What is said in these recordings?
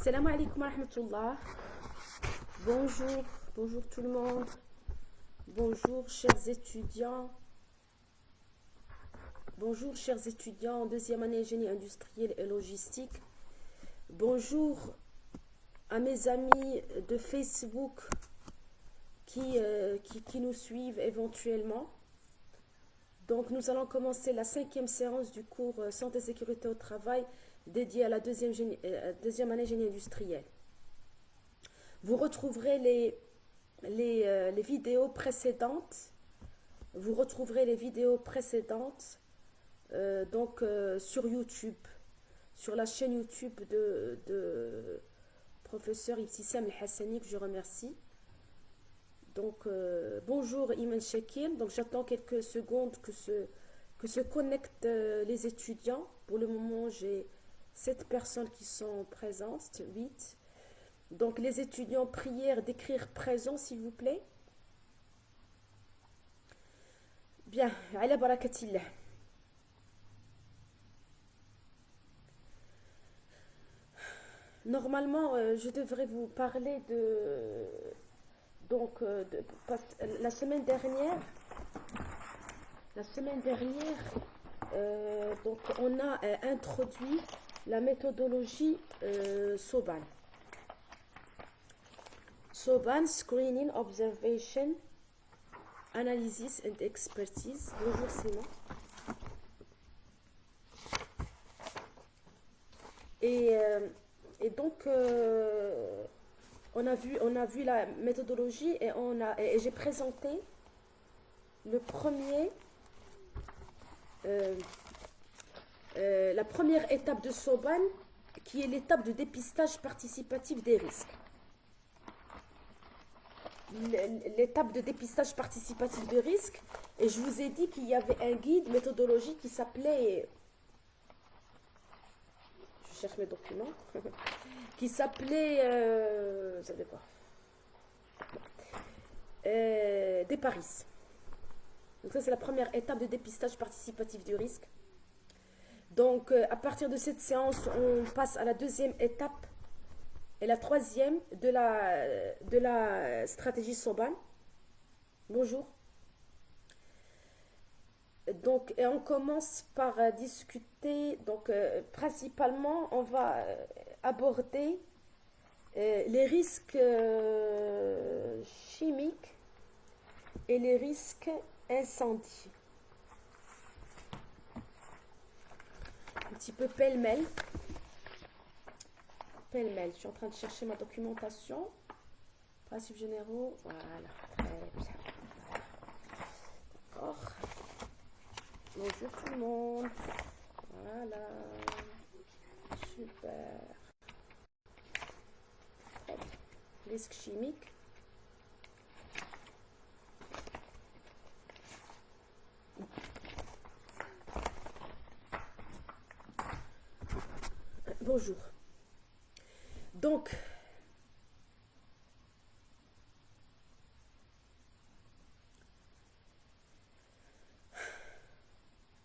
Assalamu alaikum wa rahmatullah. Bonjour, bonjour tout le monde. Bonjour chers étudiants. Bonjour chers étudiants en deuxième année génie industriel et logistique. Bonjour à mes amis de Facebook qui nous suivent éventuellement. Donc nous allons commencer la 5e séance du cours Santé et Sécurité au Travail dédié à la deuxième année génie industriel. Vous retrouverez les vidéos précédentes. Vous retrouverez les vidéos précédentes sur YouTube, sur la chaîne YouTube de professeur Ibtissam El-Hassani, que je remercie. Donc, bonjour Iman Shakir. Donc, j'attends quelques secondes que se connectent les étudiants. Pour le moment, j'ai 7 personnes qui sont présentes, 8. Donc, les étudiants, prière d'écrire présent, s'il vous plaît. Bien, ala barakatillah. Normalement, je devrais vous parler la semaine dernière, donc on a introduit la méthodologie SOBAN. SOBAN, Screening, Observation, Analysis and Expertise. Bonjour Simon. Et donc, on a vu la méthodologie et j'ai présenté la première étape de SOBAN, qui est l'étape de dépistage participatif des risques. L'étape de dépistage participatif des risques, et je vous ai dit qu'il y avait un guide méthodologique qui s'appelait... Je cherche mes documents. Qui s'appelait... vous savez quoi, des Paris. Donc ça, c'est la première étape de dépistage participatif du risque. Donc, à partir de cette séance, on passe à la deuxième étape et la troisième de la stratégie SOBAN. Bonjour. Donc, et on commence par discuter. Donc, principalement, on va aborder les risques chimiques et les risques incendies. Un petit peu pêle-mêle. Pêle-mêle. Je suis en train de chercher ma documentation. Principes généraux. Voilà. Très bien. D'accord. Bonjour tout le monde. Voilà. Super. Très bien. Risque chimique. Bonjour. Donc,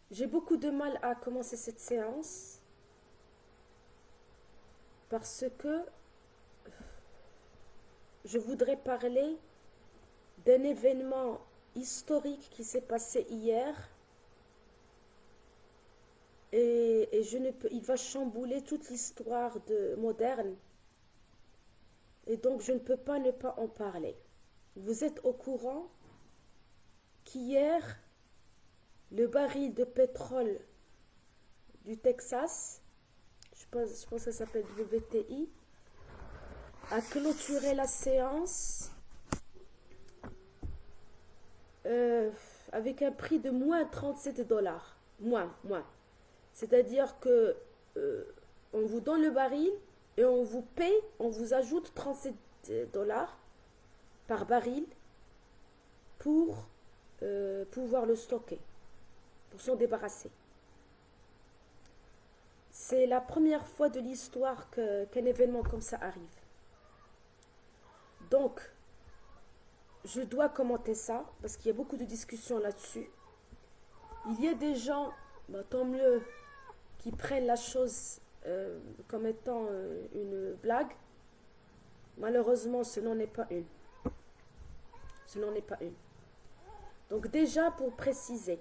j'ai beaucoup de mal à commencer cette séance parce que je voudrais parler d'un événement historique qui s'est passé hier et il va chambouler toute l'histoire moderne, et donc je ne peux pas ne pas en parler. Vous êtes au courant qu'hier, le baril de pétrole du Texas, je pense que ça s'appelle WTI, a clôturé la séance avec un prix de moins 37 dollars. Moins. C'est-à-dire que on vous donne le baril et on vous paye, on vous ajoute 37 dollars par baril pour pouvoir le stocker, pour s'en débarrasser. C'est la première fois de l'histoire qu'un événement comme ça arrive. Donc, je dois commenter ça parce qu'il y a beaucoup de discussions là-dessus. Il y a des gens, tant mieux, qui prennent la chose comme étant une blague blague. Malheureusement, ce n'en est pas une. Ce n'en est pas une. Donc déjà, pour préciser,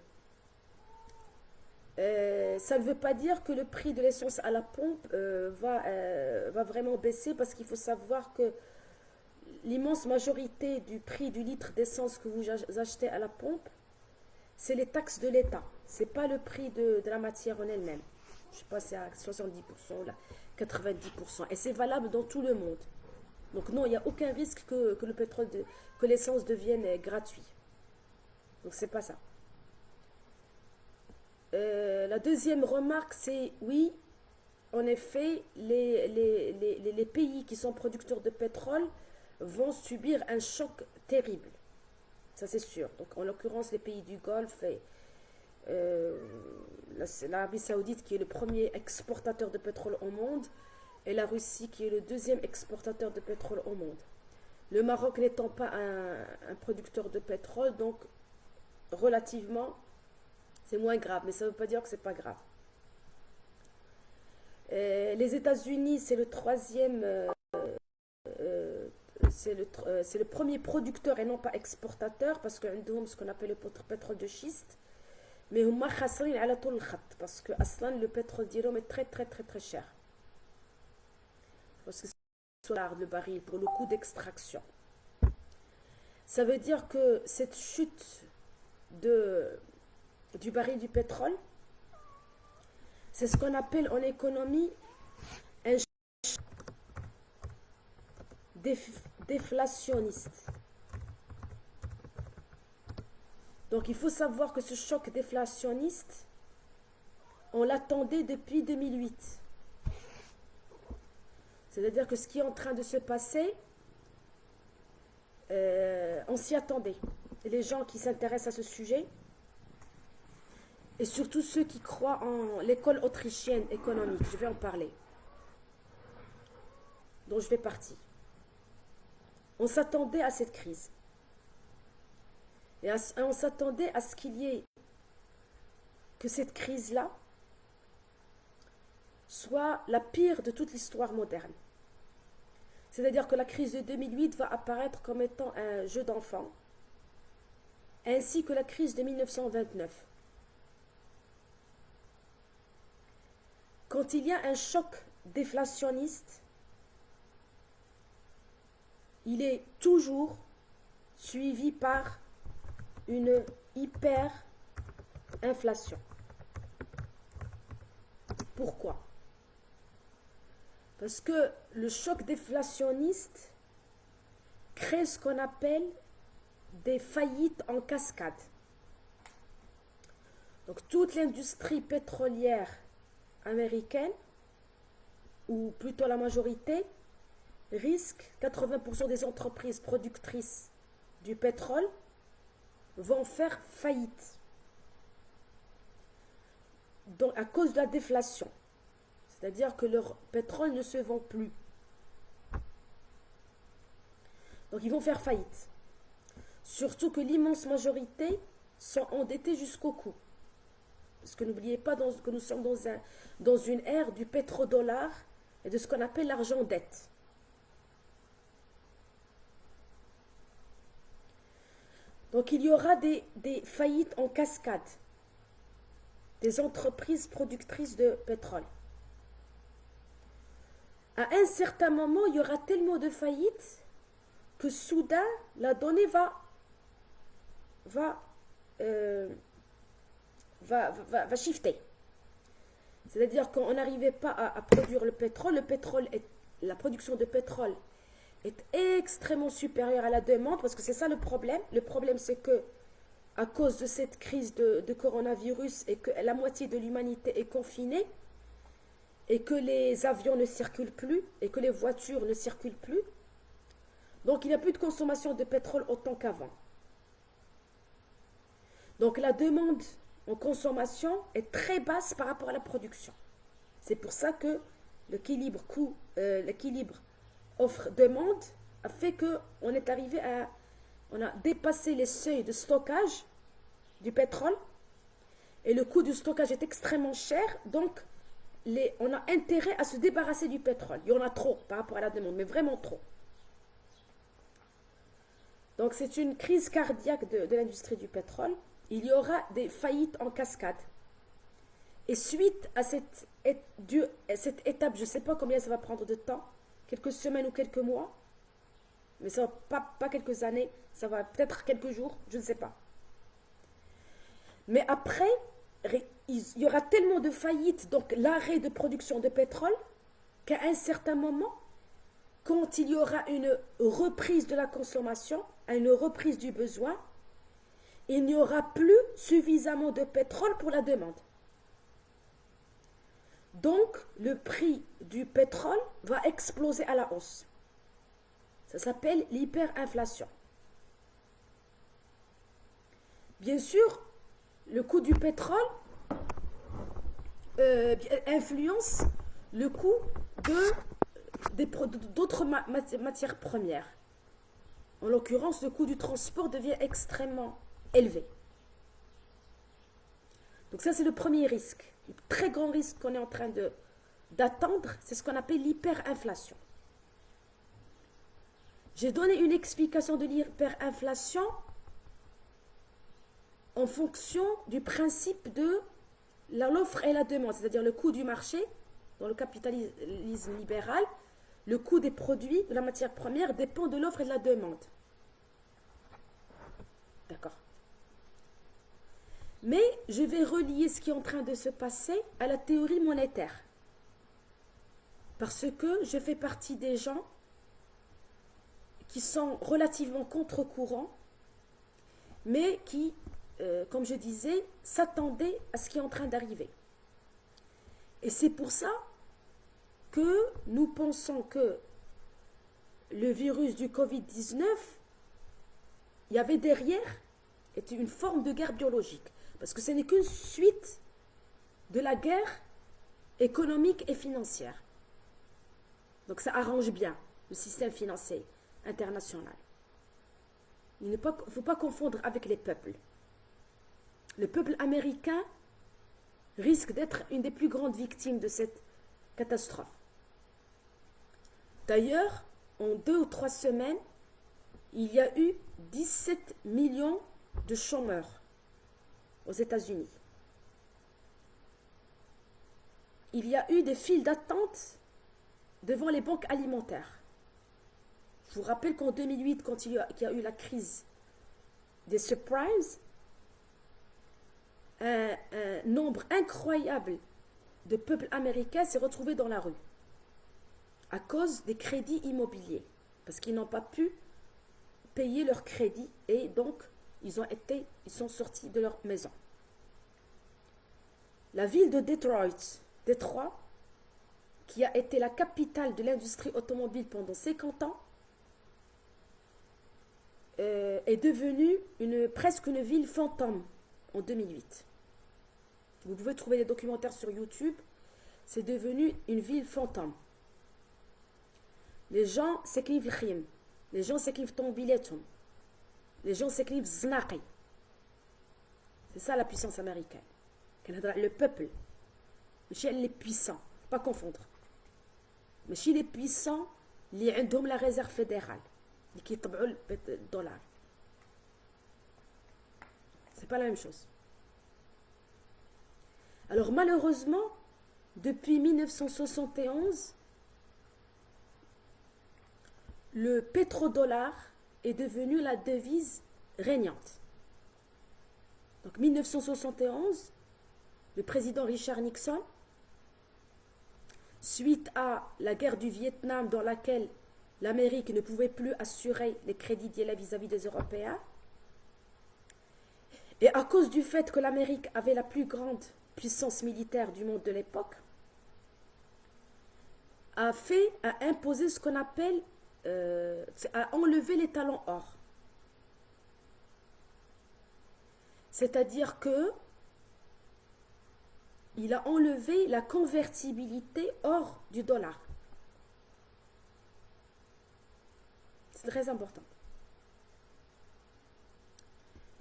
ça ne veut pas dire que le prix de l'essence à la pompe va vraiment baisser, parce qu'il faut savoir que l'immense majorité du prix du litre d'essence que vous achetez à la pompe, c'est les taxes de l'État. Ce n'est pas le prix de la matière en elle-même. Je sais pas, c'est à 70%, là, 90%. Et c'est valable dans tout le monde. Donc non, il n'y a aucun risque que le pétrole, que l'essence devienne gratuit. Donc c'est pas ça. La deuxième remarque, c'est oui, en effet, les pays qui sont producteurs de pétrole vont subir un choc terrible. Ça, c'est sûr. Donc, en l'occurrence, les pays du Golfe et l'Arabie Saoudite, qui est le premier exportateur de pétrole au monde, et la Russie, qui est le deuxième exportateur de pétrole au monde. Le Maroc n'étant pas un producteur de pétrole, donc relativement, c'est moins grave, mais ça ne veut pas dire que c'est pas grave. Les États-Unis, c'est le troisième, c'est le premier producteur et non pas exportateur, parce que ce qu'on appelle le pétrole de schiste. Mais parce que aslan, le pétrole d'Iran est très très très très cher. Parce que c'est le baril pour le coût d'extraction. Ça veut dire que cette chute du baril du pétrole, c'est ce qu'on appelle en économie un choc déflationniste. Donc il faut savoir que ce choc déflationniste, on l'attendait depuis 2008. C'est-à-dire que ce qui est en train de se passer, on s'y attendait. Et les gens qui s'intéressent à ce sujet, et surtout ceux qui croient en l'école autrichienne économique, je vais en parler, dont je fais partie. On s'attendait à cette crise. Et on s'attendait à ce qu'il y ait, que cette crise-là soit la pire de toute l'histoire moderne. C'est-à-dire que la crise de 2008 va apparaître comme étant un jeu d'enfant, ainsi que la crise de 1929. Quand il y a un choc déflationniste, il est toujours suivi par une hyperinflation. Pourquoi? Parce que le choc déflationniste crée ce qu'on appelle des faillites en cascade. Donc toute l'industrie pétrolière américaine, ou plutôt la majorité, risque, 80% des entreprises productrices du pétrole vont faire faillite. Donc, à cause de la déflation. C'est-à-dire que leur pétrole ne se vend plus. Donc ils vont faire faillite. Surtout que l'immense majorité sont endettés jusqu'au cou. Parce que n'oubliez pas que nous sommes dans une ère du pétrodollar et de ce qu'on appelle l'argent dette. Donc il y aura des faillites en cascade des entreprises productrices de pétrole. À un certain moment, il y aura tellement de faillites que soudain, la donnée va shifter. C'est-à-dire qu'on n'arrivait pas à produire le pétrole. La production de pétrole est extrêmement supérieure à la demande, parce que c'est ça le problème. Le problème, c'est que à cause de cette crise de coronavirus et que la moitié de l'humanité est confinée, et que les avions ne circulent plus, et que les voitures ne circulent plus, donc il n'y a plus de consommation de pétrole autant qu'avant. Donc la demande en consommation est très basse par rapport à la production. C'est pour ça que l'équilibre offre-demande a fait qu'on est arrivé on a dépassé les seuils de stockage du pétrole, et le coût du stockage est extrêmement cher, donc on a intérêt à se débarrasser du pétrole. Il y en a trop par rapport à la demande, mais vraiment trop. Donc c'est une crise cardiaque de l'industrie du pétrole. Il y aura des faillites en cascade. Et suite à cette étape, je ne sais pas combien ça va prendre de temps, quelques semaines ou quelques mois, mais ça va pas quelques années, ça va peut-être quelques jours, je ne sais pas. Mais après, il y aura tellement de faillites, donc l'arrêt de production de pétrole, qu'à un certain moment, quand il y aura une reprise de la consommation, une reprise du besoin, il n'y aura plus suffisamment de pétrole pour la demande. Donc, le prix du pétrole va exploser à la hausse. Ça s'appelle l'hyperinflation. Bien sûr, le coût du pétrole influence le coût d'autres matières premières. En l'occurrence, le coût du transport devient extrêmement élevé. Donc ça, c'est le premier risque. Le très grand risque qu'on est en train d'attendre, c'est ce qu'on appelle l'hyperinflation. J'ai donné une explication de l'hyperinflation en fonction du principe de l'offre et la demande, c'est-à-dire le coût du marché, dans le capitalisme libéral, le coût des produits, de la matière première, dépend de l'offre et de la demande. D'accord. Mais je vais relier ce qui est en train de se passer à la théorie monétaire. Parce que je fais partie des gens qui sont relativement contre-courant, mais qui, comme je disais, s'attendaient à ce qui est en train d'arriver. Et c'est pour ça que nous pensons que le virus du Covid-19, il y avait derrière, était une forme de guerre biologique. Parce que ce n'est qu'une suite de la guerre économique et financière. Donc ça arrange bien le système financier international. Il ne faut pas confondre avec les peuples. Le peuple américain risque d'être une des plus grandes victimes de cette catastrophe. D'ailleurs, en 2 ou 3 semaines, il y a eu 17 millions de chômeurs aux États-Unis. Il y a eu des files d'attente devant les banques alimentaires. Je vous rappelle qu'en 2008, quand il y a eu la crise des subprimes, un nombre incroyable de peuples américains s'est retrouvé dans la rue à cause des crédits immobiliers, parce qu'ils n'ont pas pu payer leurs crédits et donc ils sont sortis de leur maison. La ville de Détroit, qui a été la capitale de l'industrie automobile pendant 50 ans, est devenue presque une ville fantôme en 2008. Vous pouvez trouver des documentaires sur YouTube. C'est devenu une ville fantôme. Les gens s'écrivent khim. Les gens s'écrivent tombiletum. Les gens s'écrivent znaqi. C'est ça la puissance américaine. Le peuple. Les puissants. Pas confondre. Mais chez les puissants, ils ont la réserve fédérale. Qui est le dollar. C'est pas la même chose. Alors malheureusement, depuis 1971, le pétrodollar est devenu la devise régnante. Donc 1971, le président Richard Nixon, suite à la guerre du Vietnam dans laquelle l'Amérique ne pouvait plus assurer les crédits d'IELA vis-à-vis des Européens, et à cause du fait que l'Amérique avait la plus grande puissance militaire du monde de l'époque, a imposé ce qu'on appelle, a enlevé les talons or. C'est-à-dire que il a enlevé la convertibilité hors du dollar. C'est très important.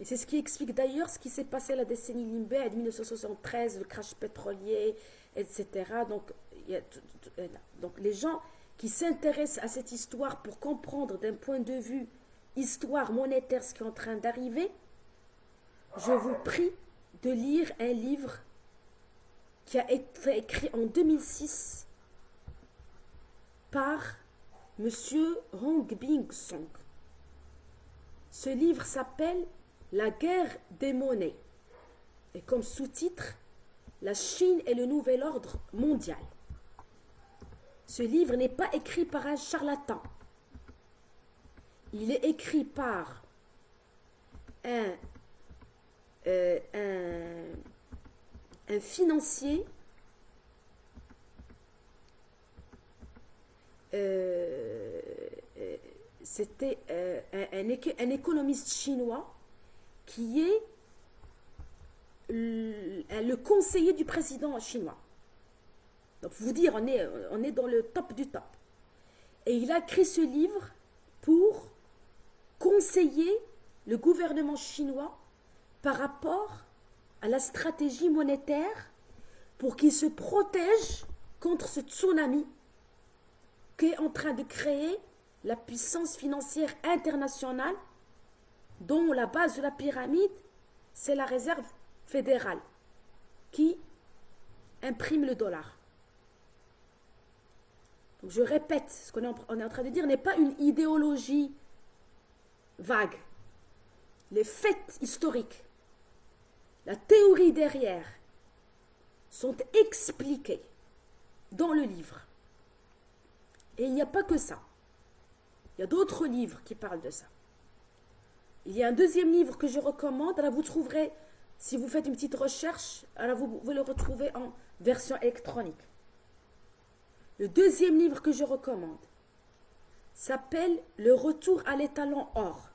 Et c'est ce qui explique d'ailleurs ce qui s'est passé la décennie Limbé, en 1973, le crash pétrolier, etc. Donc les gens qui s'intéressent à cette histoire pour comprendre d'un point de vue histoire monétaire ce qui est en train d'arriver, je vous prie de lire un livre qui a été écrit en 2006 par Monsieur Hong Bing-song. Ce livre s'appelle La guerre des monnaies et comme sous-titre La Chine et le nouvel ordre mondial. Ce livre n'est pas écrit par un charlatan. Il est écrit par un financier c'était un économiste chinois qui est le conseiller du président chinois. Donc, vous dire, on est dans le top du top. Et il a écrit ce livre pour conseiller le gouvernement chinois par rapport à la stratégie monétaire pour qu'il se protège contre ce tsunami qu'est en train de créer la puissance financière internationale dont la base de la pyramide, c'est la réserve fédérale qui imprime le dollar. Donc je répète, ce qu'on est en train de dire n'est pas une idéologie vague. Les faits historiques, la théorie derrière sont expliqués dans le livre. Et il n'y a pas que ça. Il y a d'autres livres qui parlent de ça. Il y a un deuxième livre que je recommande. Alors vous trouverez, si vous faites une petite recherche, alors vous le retrouvez en version électronique. Le deuxième livre que je recommande s'appelle Le retour à l'étalon or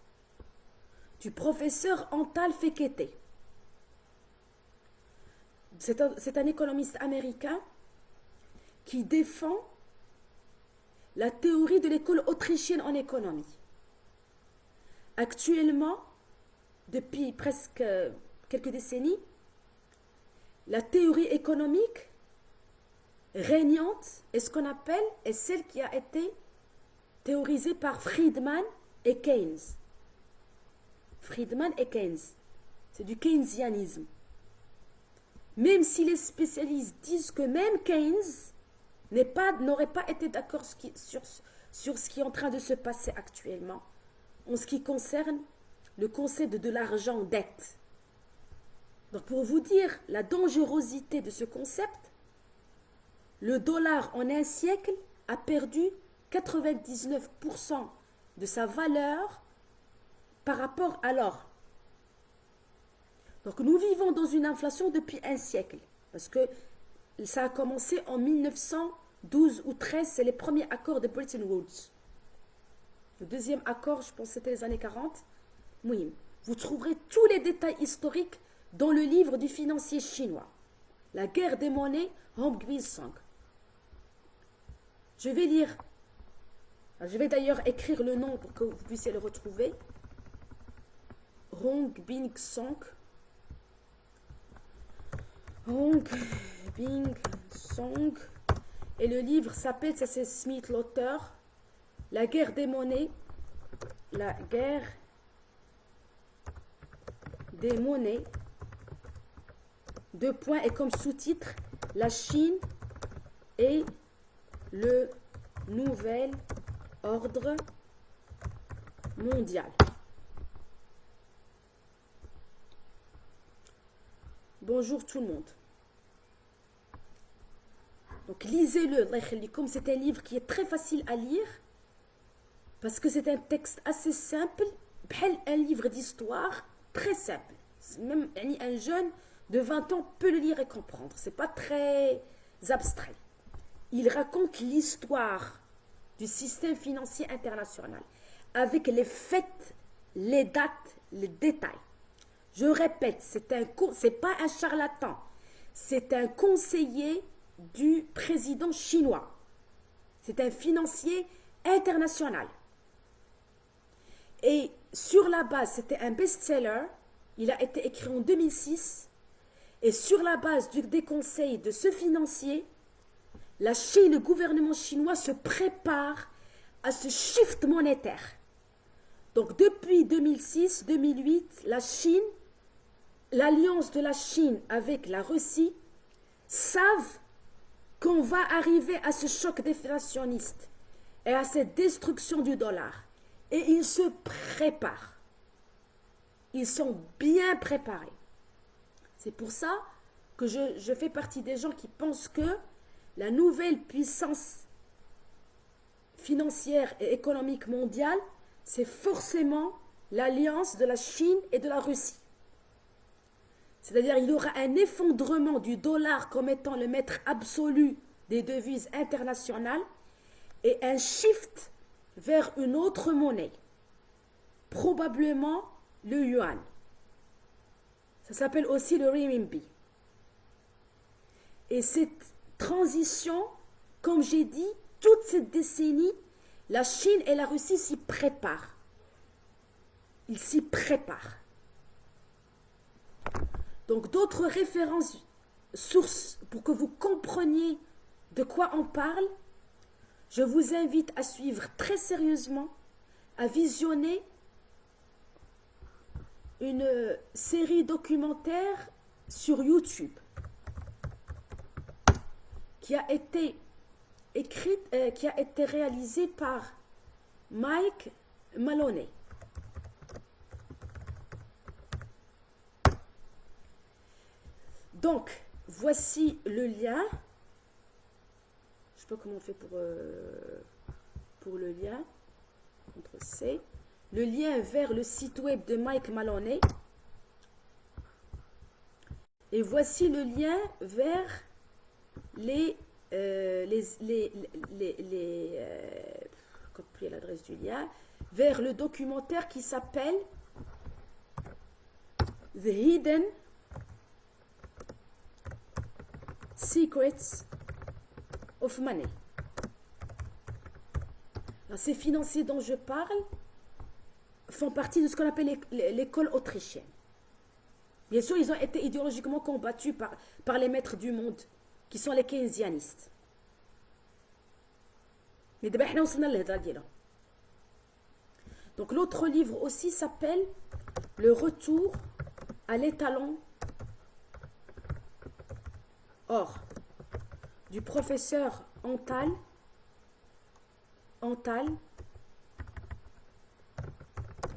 du professeur Antal Fekete. C'est un économiste américain qui défend la théorie de l'école autrichienne en économie. Actuellement, depuis presque quelques décennies, la théorie économique régnante est ce qu'on appelle, est celle qui a été théorisée par Friedman et Keynes. Friedman et Keynes, c'est du keynesianisme. Même si les spécialistes disent que même Keynes n'aurait pas été d'accord sur ce qui est en train de se passer actuellement en ce qui concerne le concept de l'argent dette. Donc pour vous dire la dangerosité de ce concept, le dollar en un siècle a perdu 99% de sa valeur par rapport à l'or. Donc nous vivons dans une inflation depuis un siècle, parce que ça a commencé en 1912 ou 13, c'est les premiers accords de Bretton Woods. Le deuxième accord, je pense que c'était les années 40. Oui, vous trouverez tous les détails historiques dans le livre du financier chinois, La guerre des monnaies, Hong Bing-song. Je vais lire, je vais d'ailleurs écrire le nom pour que vous puissiez le retrouver. Hong Bing-song. Hong Bing-song. Et le livre s'appelle, ça c'est Smith l'auteur, La guerre des monnaies. La guerre des monnaies. Deux points et comme sous-titre, La Chine et le nouvel ordre mondial. Bonjour tout le monde. Donc lisez-le, comme c'est un livre qui est très facile à lire, parce que c'est un texte assez simple, un livre d'histoire très simple. Même un jeune de 20 ans peut le lire et comprendre. C'est pas très abstrait. Il raconte l'histoire du système financier international avec les faits, les dates, les détails. Je répète, c'est pas un charlatan, c'est un conseiller du président chinois. C'est un financier international. Et sur la base, c'était un best-seller Il a été écrit en 2006 et sur la base des conseils de ce financier, la Chine, le gouvernement chinois se prépare à ce shift monétaire. Donc depuis 2006-2008, la Chine, l'alliance de la Chine avec la Russie savent qu'on va arriver à ce choc déflationniste et à cette destruction du dollar. Et ils se préparent. Ils sont bien préparés. C'est pour ça que je fais partie des gens qui pensent que la nouvelle puissance financière et économique mondiale, c'est forcément l'alliance de la Chine et de la Russie. C'est-à-dire il y aura un effondrement du dollar comme étant le maître absolu des devises internationales et un shift vers une autre monnaie, probablement le yuan. Ça s'appelle aussi le renminbi. Et cette transition, comme j'ai dit, toute cette décennie, la Chine et la Russie s'y préparent. Ils s'y préparent. Donc d'autres références, sources, pour que vous compreniez de quoi on parle, je vous invite à suivre très sérieusement, à visionner une série documentaire sur YouTube qui a été qui a été réalisée par Mike Maloney. Donc, voici le lien. Je ne sais pas comment on fait pour le lien. CTRL-C. Le lien vers le site web de Mike Maloney. Et voici le lien vers copier l'adresse du lien, vers le documentaire qui s'appelle The Hidden Secrets of Money. Ces financiers dont je parle font partie de ce qu'on appelle l'école autrichienne. Bien sûr, ils ont été idéologiquement combattus par les maîtres du monde, qui sont les keynésianistes. Mais d'abord, on s'en a. Donc l'autre livre aussi s'appelle Le retour à l'étalon or du professeur Antal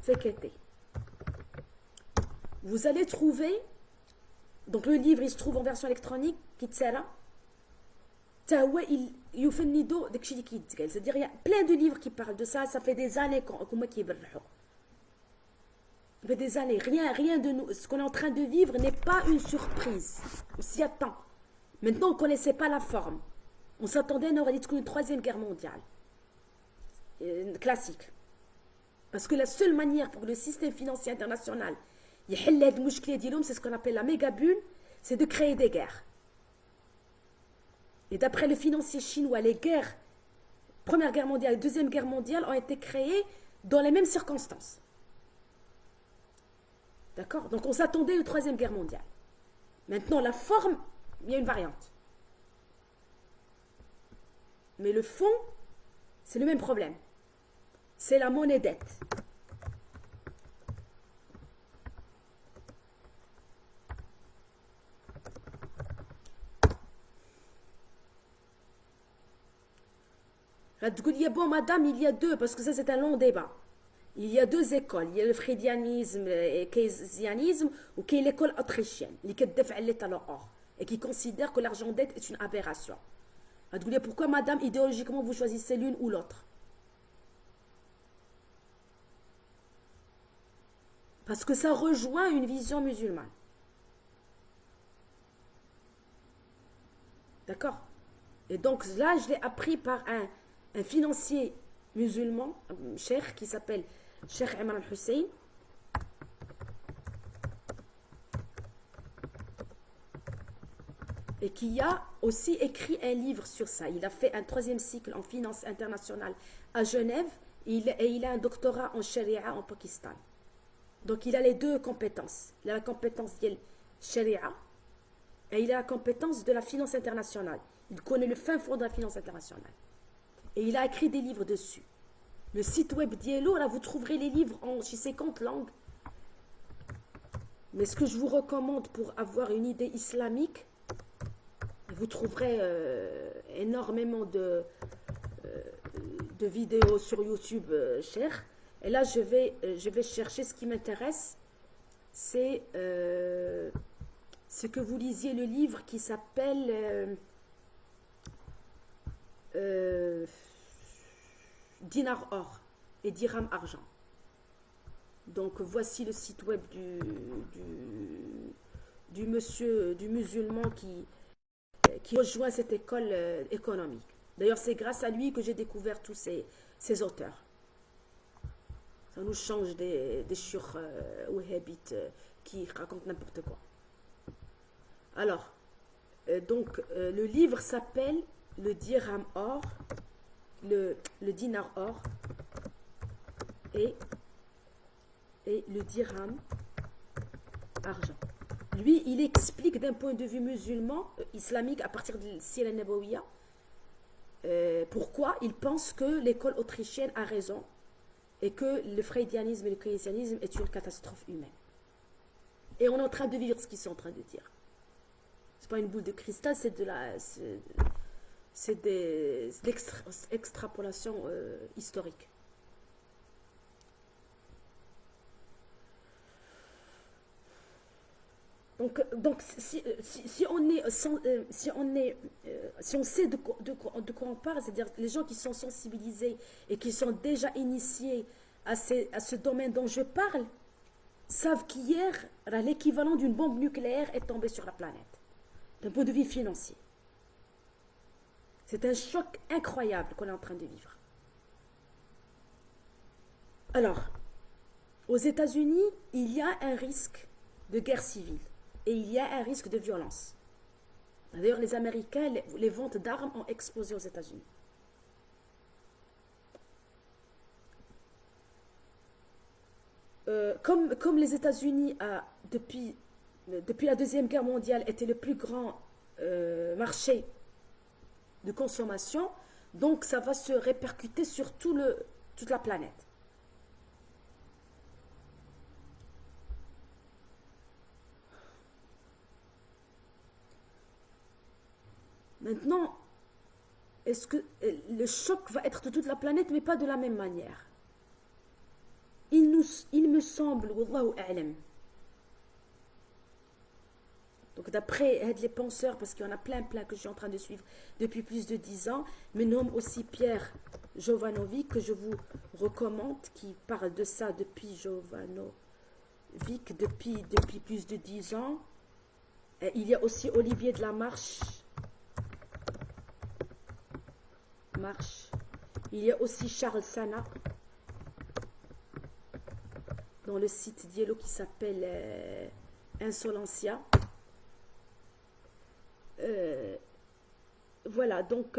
Fekete. Vous allez trouver, donc le livre il se trouve en version électronique, c'est-à-dire il y a plein de livres qui parlent de ça, ça fait des années qu'on ça fait des années, rien de nous, ce qu'on est en train de vivre n'est pas une surprise, on s'y attend. Maintenant on ne connaissait pas la forme, on s'attendait à une troisième guerre mondiale, classique. Parce que la seule manière pour que le système financier international c'est ce qu'on appelle la méga bulle, c'est de créer des guerres. Et d'après le financier chinois, les guerres, Première Guerre mondiale et Deuxième Guerre mondiale, ont été créées dans les mêmes circonstances. D'accord? Donc on s'attendait à une Troisième Guerre mondiale. Maintenant, la forme, il y a une variante. Mais le fond, c'est le même problème. C'est la monnaie dette. Bon, madame, il y a deux, parce que ça c'est un long débat. Il y a deux écoles. Il y a le freudianisme et le keynésianisme, ou qui est l'école autrichienne, qui défend l'étalon or, et qui considère que l'argent dette est une aberration. Pourquoi, madame, idéologiquement, vous choisissez l'une ou l'autre? Parce que ça rejoint une vision musulmane. D'accord? Et donc là, je l'ai appris par un financier musulman, un cheikh qui s'appelle Cheikh Imran Hussein. Et qui a aussi écrit un livre sur ça. Il a fait un 3e cycle en finance internationale à Genève et il a un doctorat en charia en Pakistan. Donc il a les deux compétences. Il a la compétence de sharia et il a la compétence de la finance internationale. Il connaît le fin fond de la finance internationale. Et il a écrit des livres dessus. Le site web d'Yellow, là vous trouverez les livres en 50 langues. Mais ce que je vous recommande pour avoir une idée islamique, vous trouverez énormément de vidéos sur YouTube, cher. Et là, je vais chercher ce qui m'intéresse. C'est que vous lisiez le livre qui s'appelle Dinar or et Dirham argent. Donc, voici le site web du monsieur, du musulman qui rejoint cette école économique. D'ailleurs, c'est grâce à lui que j'ai découvert tous ces auteurs. Ça nous change des wahhabites qui racontent n'importe quoi. Alors, donc, le livre s'appelle le dirham or, le dinar or et le dirham argent. Lui, il explique d'un point de vue musulman, islamique, à partir de Sira Nabawiya, pourquoi il pense que l'école autrichienne a raison et que le freudianisme et le keynésianisme est une catastrophe humaine. Et on est en train de vivre ce qu'ils sont en train de dire. C'est pas une boule de cristal, c'est de l'extrapolation historique. Donc si on sait de quoi on parle, c'est-à-dire les gens qui sont sensibilisés et qui sont déjà initiés à ce domaine dont je parle, savent qu'hier, l'équivalent d'une bombe nucléaire est tombé sur la planète, d'un point de vue financier. C'est un choc incroyable qu'on est en train de vivre. Alors, aux États-Unis, il y a un risque de guerre civile. Et il y a un risque de violence. D'ailleurs, les Américains, les ventes d'armes ont explosé aux États-Unis. Comme les États-Unis, depuis la Deuxième Guerre mondiale, étaient le plus grand marché de consommation, donc ça va se répercuter sur toute la planète. Maintenant, est-ce que le choc va être de toute la planète, mais pas de la même manière? Il me semble, wallahu a'lam. Donc d'après les penseurs, parce qu'il y en a plein que je suis en train de suivre depuis plus de 10 ans, mais nomme aussi Pierre Jovanovic, que je vous recommande, qui parle de ça depuis depuis plus de 10 ans. Et il y a aussi Olivier de la Marche. Il y a aussi Charles Sana dans le site d'Yellow qui s'appelle Insolencia. Voilà, donc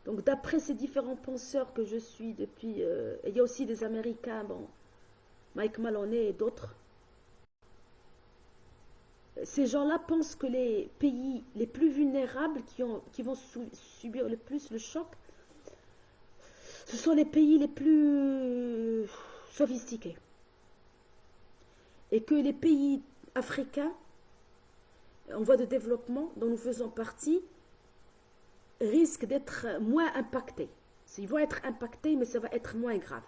d'après ces différents penseurs que je suis depuis, il y a aussi des Américains, bon, Mike Maloney et d'autres. Ces gens-là pensent que les pays les plus vulnérables qui vont subir le plus le choc, ce sont les pays les plus sophistiqués. Et que les pays africains, en voie de développement, dont nous faisons partie, risquent d'être moins impactés. Ils vont être impactés, mais ça va être moins grave.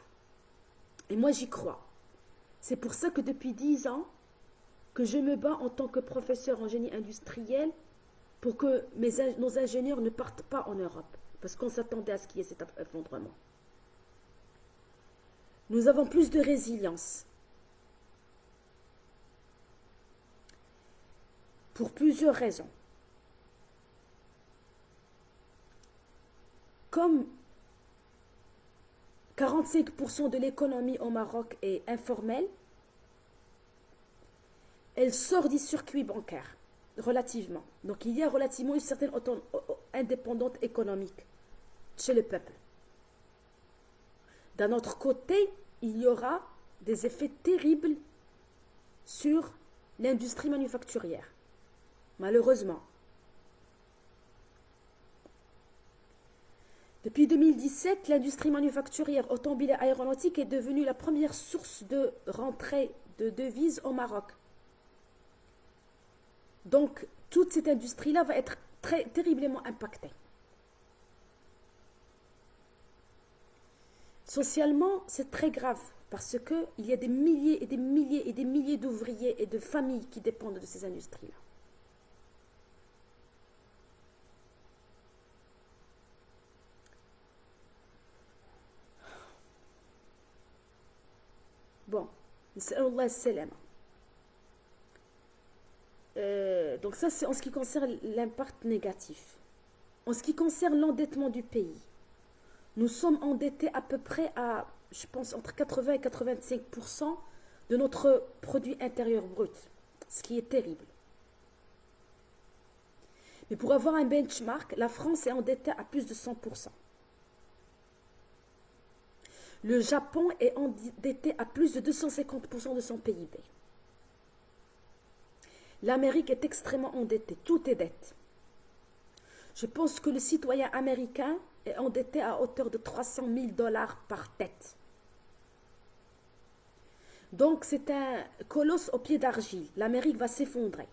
Et moi, j'y crois. C'est pour ça que depuis 10 ans, que je me bats en tant que professeur en génie industriel pour que nos ingénieurs ne partent pas en Europe, parce qu'on s'attendait à ce qu'il y ait cet effondrement. Nous avons plus de résilience. Pour plusieurs raisons. Comme 45% de l'économie au Maroc est informelle, elle sort du circuit bancaire, relativement. Donc il y a relativement une certaine indépendance économique chez le peuple. D'un autre côté, il y aura des effets terribles sur l'industrie manufacturière, malheureusement. Depuis 2017, l'industrie manufacturière automobile et aéronautique est devenue la première source de rentrée de devises au Maroc. Donc, toute cette industrie-là va être terriblement impactée. Socialement, c'est très grave parce qu'il y a des milliers et des milliers et des milliers d'ouvriers et de familles qui dépendent de ces industries-là. Bon, donc ça, c'est en ce qui concerne l'impact négatif. En ce qui concerne l'endettement du pays, nous sommes endettés à peu près à, je pense, entre 80 et 85% de notre produit intérieur brut, ce qui est terrible. Mais pour avoir un benchmark, la France est endettée à plus de 100%. Le Japon est endetté à plus de 250% de son PIB. L'Amérique est extrêmement endettée, tout est dette. Je pense que le citoyen américain est endetté à hauteur de 300 000 $ par tête. Donc c'est un colosse au pied d'argile. L'Amérique va s'effondrer.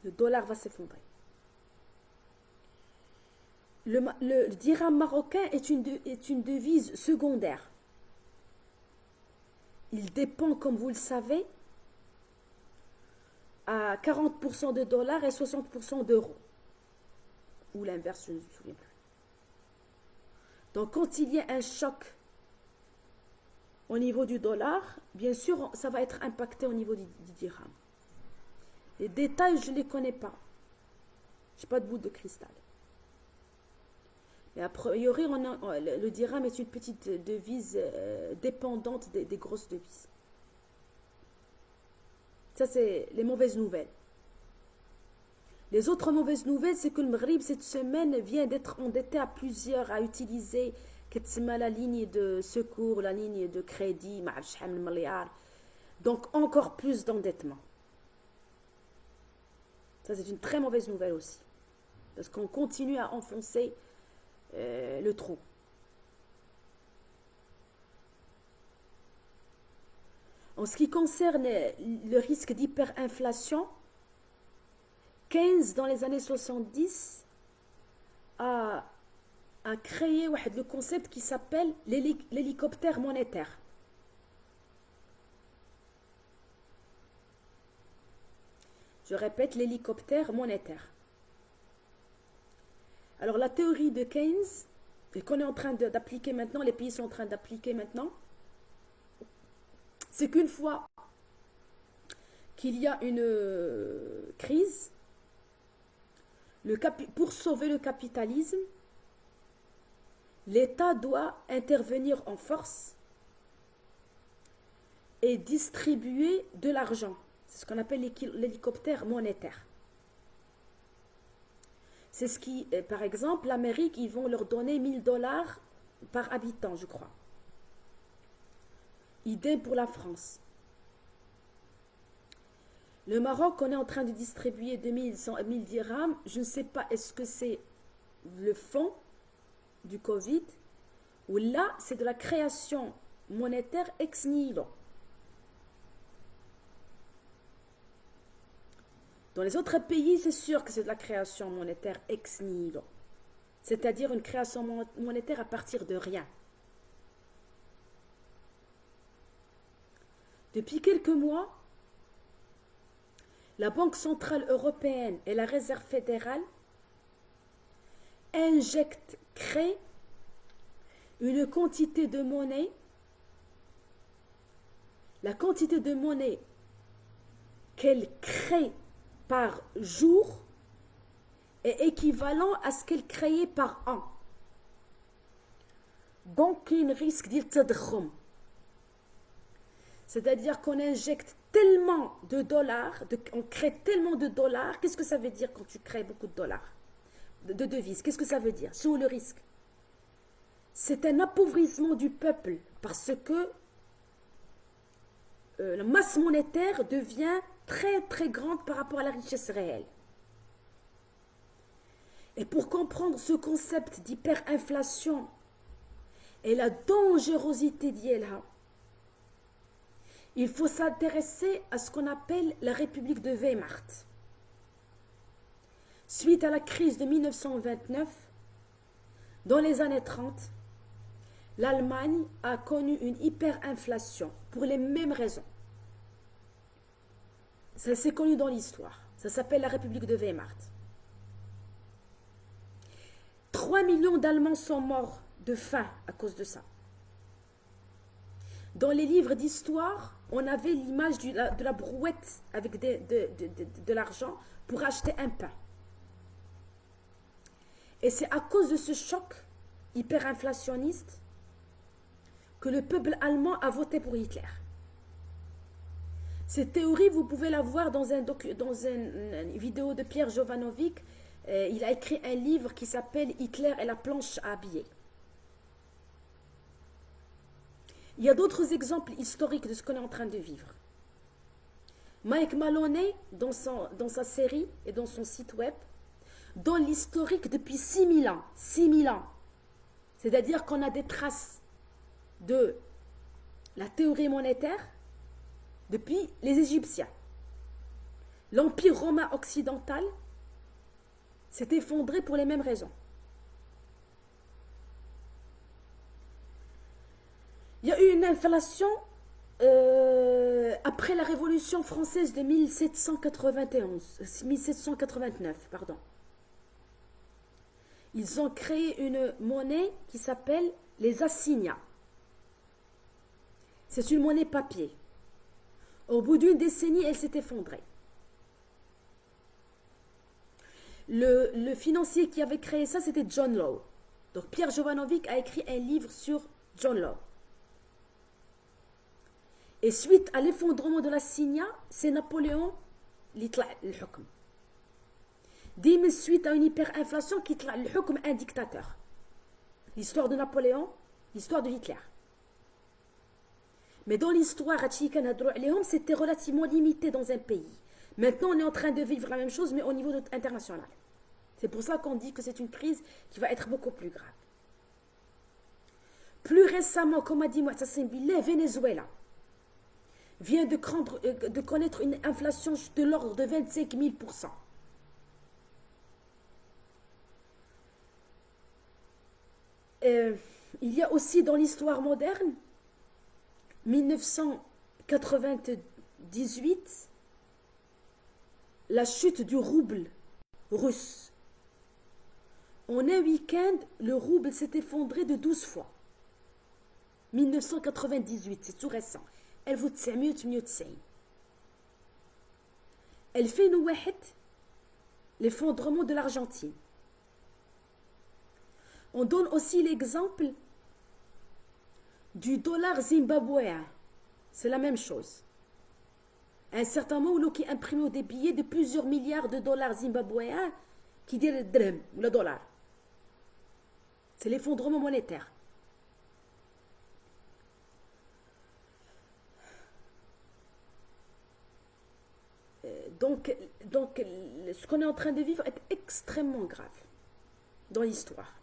Le dollar va s'effondrer. Le dirham marocain est une devise secondaire. Il dépend, comme vous le savez, à 40% de dollars et 60% d'euros. Ou l'inverse, je ne me souviens plus. Donc, quand il y a un choc au niveau du dollar, bien sûr, ça va être impacté au niveau du dirham. Les détails, je ne les connais pas. Je n'ai pas de boule de cristal. Mais a priori, le dirham est une petite devise dépendante des grosses devises. Ça, c'est les mauvaises nouvelles. Les autres mauvaises nouvelles, c'est que le Maghreb, cette semaine, vient d'être endetté à plusieurs, à utiliser la ligne de secours, la ligne de crédit, donc encore plus d'endettement. Ça, c'est une très mauvaise nouvelle aussi. Parce qu'on continue à enfoncer le trou. En ce qui concerne le risque d'hyperinflation, Keynes, dans les années 70, a créé le concept qui s'appelle l'hélicoptère monétaire. Je répète, l'hélicoptère monétaire. Alors la théorie de Keynes, qu'on est en train d'appliquer maintenant, les pays sont en train d'appliquer maintenant, c'est qu'une fois qu'il y a une crise, pour sauver le capitalisme, l'État doit intervenir en force et distribuer de l'argent. C'est ce qu'on appelle l'hélicoptère monétaire. C'est ce qui, par exemple, l'Amérique, ils vont leur donner 1 000 $ par habitant, je crois. Idem pour la France. Le Maroc, on est en train de distribuer 2 000 dirhams. Je ne sais pas, est-ce que c'est le fonds du Covid ou là, c'est de la création monétaire ex nihilo. Dans les autres pays, c'est sûr que c'est de la création monétaire ex nihilo. C'est-à-dire une création monétaire à partir de rien. Depuis quelques mois, la Banque centrale européenne et la Réserve fédérale créent une quantité de monnaie. La quantité de monnaie qu'elles créent par jour est équivalent à ce qu'elles créaient par an. Donc, il y a un risque d'iltadkhum. C'est-à-dire qu'on injecte tellement de dollars, on crée tellement de dollars. Qu'est-ce que ça veut dire quand tu crées beaucoup de dollars? de devises. Qu'est-ce que ça veut dire? C'est où le risque? C'est un appauvrissement du peuple parce que la masse monétaire devient très très grande par rapport à la richesse réelle. Et pour comprendre ce concept d'hyperinflation et la dangerosité d'IELHA, il faut s'intéresser à ce qu'on appelle la République de Weimar. Suite à la crise de 1929, dans les années 30, l'Allemagne a connu une hyperinflation pour les mêmes raisons. Ça s'est connu dans l'histoire. Ça s'appelle la République de Weimar. 3 millions d'Allemands sont morts de faim à cause de ça. Dans les livres d'histoire, on avait l'image de la brouette avec de l'argent pour acheter un pain. Et c'est à cause de ce choc hyperinflationniste que le peuple allemand a voté pour Hitler. Cette théorie, vous pouvez la voir dans une vidéo de Pierre Jovanovic. Il a écrit un livre qui s'appelle « Hitler et la planche à billets ». Il y a d'autres exemples historiques de ce qu'on est en train de vivre. Mike Maloney, dans sa série et dans son site web, donne l'historique depuis 6000 ans. 6000 ans. C'est-à-dire qu'on a des traces de la théorie monétaire depuis les Égyptiens. L'Empire romain occidental s'est effondré pour les mêmes raisons. Il y a eu une inflation après la Révolution française de 1789. Pardon. Ils ont créé une monnaie qui s'appelle les assignats. C'est une monnaie papier. Au bout d'une décennie, elle s'est effondrée. Le financier qui avait créé ça, c'était John Law. Donc Pierre Jovanovic a écrit un livre sur John Law. Et suite à l'effondrement de l'assignat, c'est Napoléon qui طلع الحكم. ديما suite à une hyperinflation qui طلع الحكم un dictateur. L'histoire de Napoléon, l'histoire de Hitler. Mais dans l'histoire, c'était relativement limité dans un pays. Maintenant, on est en train de vivre la même chose, mais au niveau international. C'est pour ça qu'on dit que c'est une crise qui va être beaucoup plus grave. Plus récemment, comme a dit Mu'tasim Billah, Venezuela vient de connaître une inflation de l'ordre de 25 000%. Il y a aussi dans l'histoire moderne, 1998, la chute du rouble russe. En un week-end, le rouble s'est effondré de 12 fois. 1998, c'est tout récent. 1998. Elle fait l'effondrement de l'Argentine. On donne aussi l'exemple du dollar zimbabwéen. C'est la même chose. À un certain moment, qui imprimait des billets de plusieurs milliards de dollars zimbabwéens qui disent le drhem ou le dollar. C'est l'effondrement monétaire. Donc, ce qu'on est en train de vivre est extrêmement grave dans l'histoire.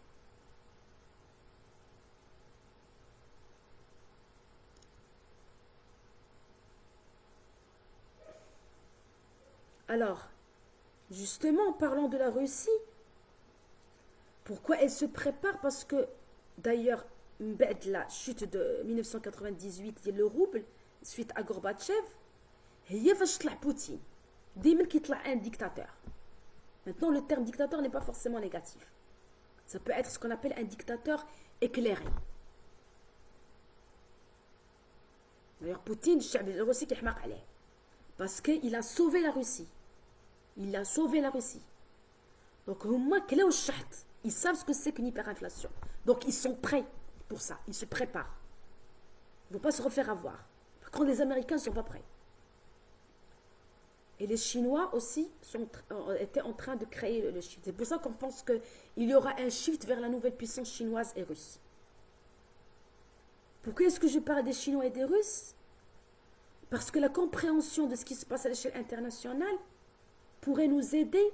Alors, justement, en parlant de la Russie, pourquoi elle se prépare? Parce que, d'ailleurs, la chute de 1998 le rouble, suite à Gorbatchev, il y a Poutine. Dès qu'il y a un dictateur. Maintenant, le terme dictateur n'est pas forcément négatif. Ça peut être ce qu'on appelle un dictateur éclairé. D'ailleurs, Poutine, le Russie qui est parce qu'il a sauvé la Russie. Il a sauvé la Russie. Donc, ils savent ce que c'est qu'une hyperinflation. Donc, ils sont prêts pour ça. Ils se préparent. Ils ne vont pas se refaire avoir. Quand les Américains ne sont pas prêts. Et les Chinois aussi étaient en train de créer le shift. C'est pour ça qu'on pense qu'il y aura un shift vers la nouvelle puissance chinoise et russe. Pourquoi est-ce que je parle des Chinois et des Russes? Parce que la compréhension de ce qui se passe à l'échelle internationale pourrait nous aider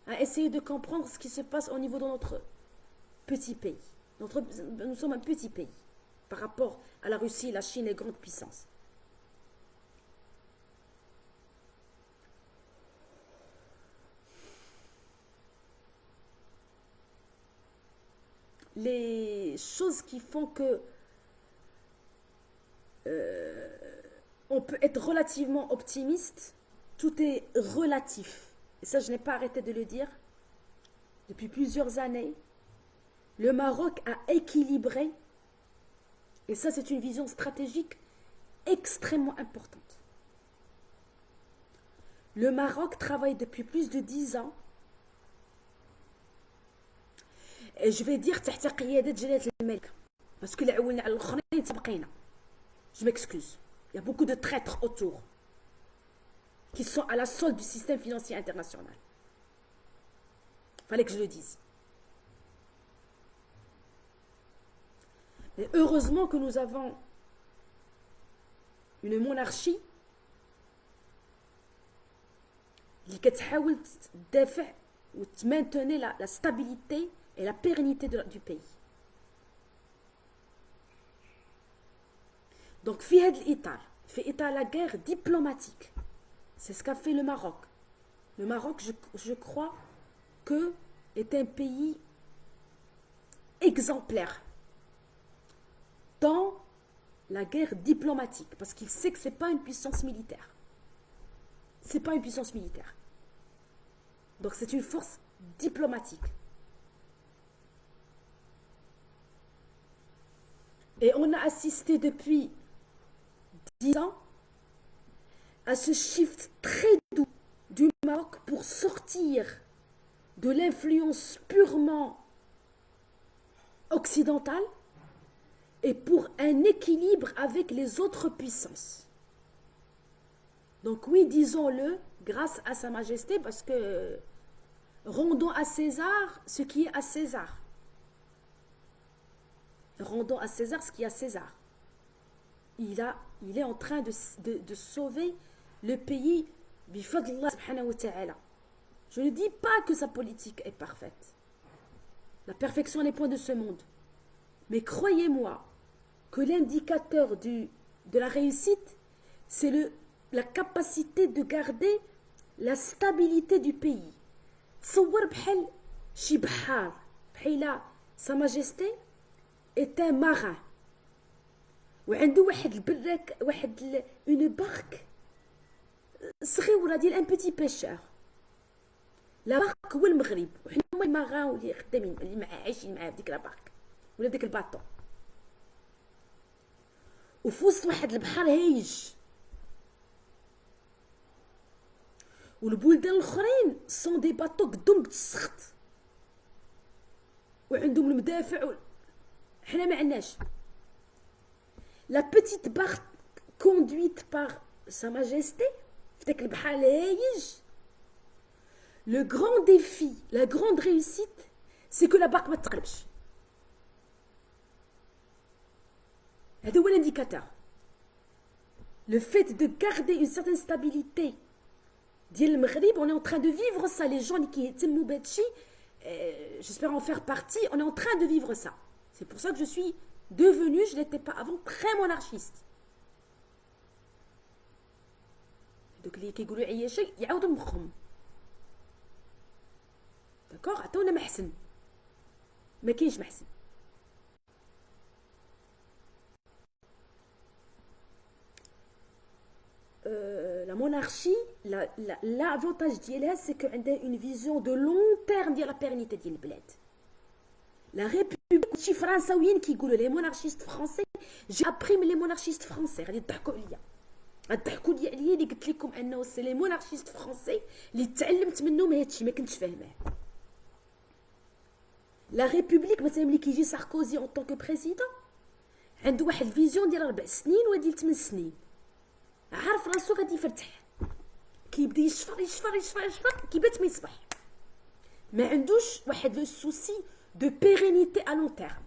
à essayer de comprendre ce qui se passe au niveau de notre petit pays. Nous sommes un petit pays par rapport à la Russie, la Chine, les grandes puissances. Les choses qui font que on peut être relativement optimiste, tout est relatif. Et ça, je n'ai pas arrêté de le dire. Depuis plusieurs années, le Maroc a équilibré, et ça, c'est une vision stratégique extrêmement importante. Le Maroc travaille depuis plus de 10 ans, et je vais dire تحت قيادة جلالة الملك parce que اللي عولنا على الآخرين سبقينا. Je m'excuse. Il y a beaucoup de traîtres autour qui sont à la solde du système financier international. Fallait que je le dise. Mais heureusement que nous avons une monarchie qui كتحاول تدافع وتمانتوني la stabilité et la pérennité du pays. Donc, في هذا الإطار, في إطار la guerre diplomatique, c'est ce qu'a fait le Maroc. Le Maroc, je crois, que est un pays exemplaire dans la guerre diplomatique, parce qu'il sait que ce n'est pas une puissance militaire. Ce n'est pas une puissance militaire. Donc, c'est une force diplomatique. Et on a assisté depuis 10 ans à ce shift très doux du Maroc pour sortir de l'influence purement occidentale et pour un équilibre avec les autres puissances. Donc oui, disons-le, grâce à Sa Majesté, parce que rendons à César ce qui est à César. Rendons à César ce qui est à César. Il est en train de sauver le pays bifadlillah subhanahu wa ta'ala. Je ne dis pas que sa politique est parfaite. La perfection n'est point de ce monde. Mais croyez-moi que l'indicateur de la réussite, c'est la capacité de garder la stabilité du pays. تصور بحال شي بحار بحال Sa Majesté est un marin وعنده واحد البراك une barque صغيره ديال un petit pêcheur. لا بارك هو المغرب وحنا هما الماغان اللي خدامين اللي عايشين معاه في ديك لا بارك ولا ديك الباطو وفي وسط واحد البحر هايج والبلدان الاخرين سون دي باطو قدهم قد السخط وعندهم المدافع حنا ما عندناش. La petite barque conduite par Sa Majesté في داك البحر الهايج. Le grand défi, la grande réussite, c'est que la barque ما تقلبش. هذا هو l'indicateur. Le fait de garder une certaine stabilité ديال المغرب, on est en train de vivre ça. Les gens qui يهتموا بهادشي, j'espère en faire partie, on est en train de vivre ça. C'est pour ça que je suis devenue, je n'étais pas avant, très monarchiste. دوك اللي كيقولوا عياشي يعاودوا مخهم. داكوغ, عطونا محسن. ما كاينش محسن. La monarchie, l'avantage ديالها c'est que عندها une vision de long terme ديال la pérennité ديال البلاد. La République, شي فرنساويين كيقولوا les monarchistes français, j'ai appris من les monarchistes français, غادي يضحكوا عليا. غتضحكوا لي عليا اللي قلت لكم انه سي لي مونارشيست فرونسي اللي تعلمت منهم هادشي ما كنتش فاهماه. لا ريبوبليك مثلا ملي كيجي ساركوزي اون طونك بريزيدون عنده واحد الفيزيون ديال 4 سنين وديال 8 سنين, عارف راسو غادي يفتح, كيبدا يشفر كيبات ما يصبح. ما عندوش واحد لو سوسي دو بيرينيتي ا لون تيرم.